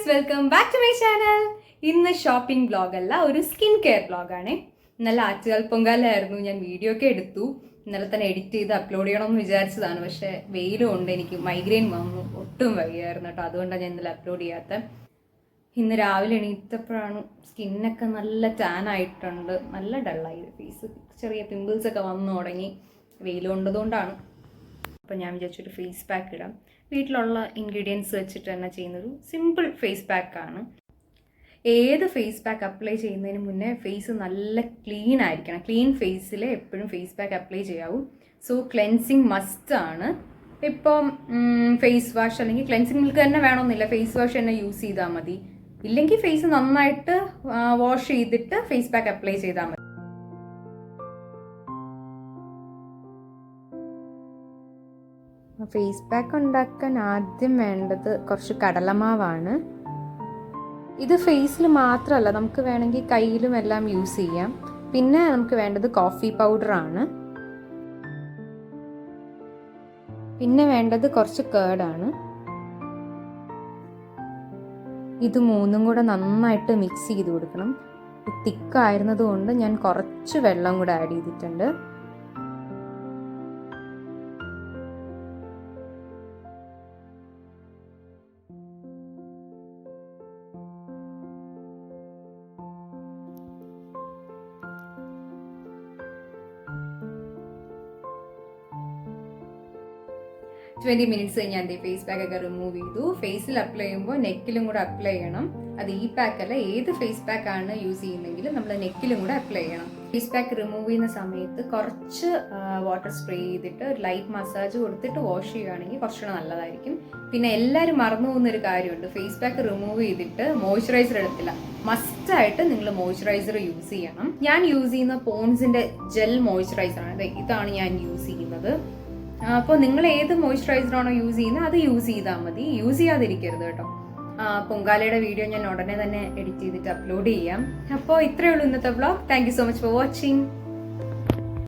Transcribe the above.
Guys, welcome back to my channel. ഇന്ന് shopping vlog അല്ല, ഒരു സ്കിൻ കെയർ വ്ളോഗാണ്. ഇന്നലെ ആറ്റുകാൽ പൊങ്കാലായിരുന്നു. ഞാൻ വീഡിയോ ഒക്കെ എടുത്തു. ഇന്നലെ തന്നെ എഡിറ്റ് ചെയ്ത് അപ്ലോഡ് ചെയ്യണമെന്ന് വിചാരിച്ചതാണ്. പക്ഷേ വെയിലും ഉണ്ട്, എനിക്ക് മൈഗ്രെയിൻ വന്നു, ഒട്ടും വയ്യായിരുന്നു കേട്ടോ. അതുകൊണ്ടാണ് ഞാൻ ഇന്നലെ അപ്ലോഡ് ചെയ്യാത്ത. ഇന്ന് രാവിലെ എണീറ്റപ്പോഴാണ് സ്കിന്നൊക്കെ നല്ല ടാൻ ആയിട്ടുണ്ട്, നല്ല ഡള്ളായി ഫേസ്, ചെറിയ പിമ്പിൾസൊക്കെ വന്നു തുടങ്ങി. വെയിൽ കൊണ്ടതുകൊണ്ടാണ്. അപ്പോൾ ഞാൻ വിചാരിച്ചൊരു ഫേസ് പാക്ക് ഇടാം. വീട്ടിലുള്ള ഇൻഗ്രീഡിയൻസ് വെച്ചിട്ട് തന്നെ ചെയ്യുന്നൊരു സിമ്പിൾ ഫേസ് പാക്കാണ്. ഏത് ഫേസ് പാക്ക് അപ്ലൈ ചെയ്യുന്നതിന് മുന്നേ ഫേസ് നല്ല ക്ലീൻ ആയിരിക്കണം. ക്ലീൻ ഫേസിൽ എപ്പോഴും ഫേസ് പാക്ക് അപ്ലൈ ചെയ്യാവൂ. സോ ക്ലെൻസിങ് മസ്റ്റാണ്. ഇപ്പം ഫേസ് വാഷ് അല്ലെങ്കിൽ ക്ലെൻസിങ് മിൽക്ക് തന്നെ വേണമെന്നില്ല, ഫേസ് വാഷ് തന്നെ യൂസ് ചെയ്താൽ മതി. ഇല്ലെങ്കിൽ ഫേസ് നന്നായിട്ട് വാഷ് ചെയ്തിട്ട് ഫേസ് പാക്ക് അപ്ലൈ ചെയ്താൽ മതി. ഫേസ് പാക്ക് ഉണ്ടാക്കാൻ ആദ്യം വേണ്ടത് കുറച്ച് കടലമാവാണ്. ഇത് ഫേസിൽ മാത്രമല്ല, നമുക്ക് വേണമെങ്കിൽ കയ്യിലും എല്ലാം യൂസ് ചെയ്യാം. പിന്നെ നമുക്ക് വേണ്ടത് കോഫി പൗഡറാണ്. പിന്നെ വേണ്ടത് കുറച്ച് കേർഡാണ്. ഇത് മൂന്നും കൂടെ നന്നായിട്ട് മിക്സ് ചെയ്ത് കൊടുക്കണം. തിക്കായിരുന്നത് കൊണ്ട് ഞാൻ കുറച്ച് വെള്ളം കൂടെ ആഡ് ചെയ്തിട്ടുണ്ട്. ട്വൻറ്റി മിനിറ്റ്സ് കഴിഞ്ഞ് ഞാൻ ഫേസ് പാക്ക് ഒക്കെ റിമൂവ് ചെയ്തു. ഫേസിൽ അപ്ലൈ ചെയ്യുമ്പോൾ നെക്കിലും കൂടെ അപ്ലൈ ചെയ്യണം. അത് ഈ പാക്കല്ല, ഏത് ഫേസ് പാക്ക് ആണ് യൂസ് ചെയ്യുന്നെങ്കിലും നമ്മൾ നെക്കിലും കൂടെ അപ്ലൈ ചെയ്യണം. ഫേസ് പാക്ക് റിമൂവ് ചെയ്യുന്ന സമയത്ത് കുറച്ച് വാട്ടർ സ്പ്രേ ചെയ്തിട്ട് ഒരു ലൈറ്റ് മസാജ് കൊടുത്തിട്ട് വാഷ് ചെയ്യുകയാണെങ്കിൽ കുറച്ചുകൂടെ നല്ലതായിരിക്കും. പിന്നെ എല്ലാവരും മറന്നു പോകുന്നൊരു കാര്യമുണ്ട്, ഫേസ് പാക്ക് റിമൂവ് ചെയ്തിട്ട് മോയ്സ്ചറൈസർ എടുത്തില്ല. മസ്റ്റായിട്ട് നിങ്ങൾ മോയ്സ്ചറൈസർ യൂസ് ചെയ്യണം. ഞാൻ യൂസ് ചെയ്യുന്ന പോൺസിന്റെ ജെൽ മോയ്സ്ചറൈസറാണ്. ഇതാണ് ഞാൻ യൂസ് ചെയ്യുന്നത്. അപ്പോൾ നിങ്ങൾ ഏത് മോയ്സ്ചറൈസറാണോ യൂസ് ചെയ്യുന്നത് അത് യൂസ് ചെയ്താൽ മതി, യൂസ് ചെയ്യാതിരിക്കരുത് കേട്ടോ. പൊങ്കാലയുടെ വീഡിയോ ഞാൻ ഉടനെ തന്നെ എഡിറ്റ് ചെയ്തിട്ട് അപ്ലോഡ് ചെയ്യാം. അപ്പോൾ ഇത്രയേ ഉള്ളൂ ഇന്നത്തെ vlog. Thank you so much for watching.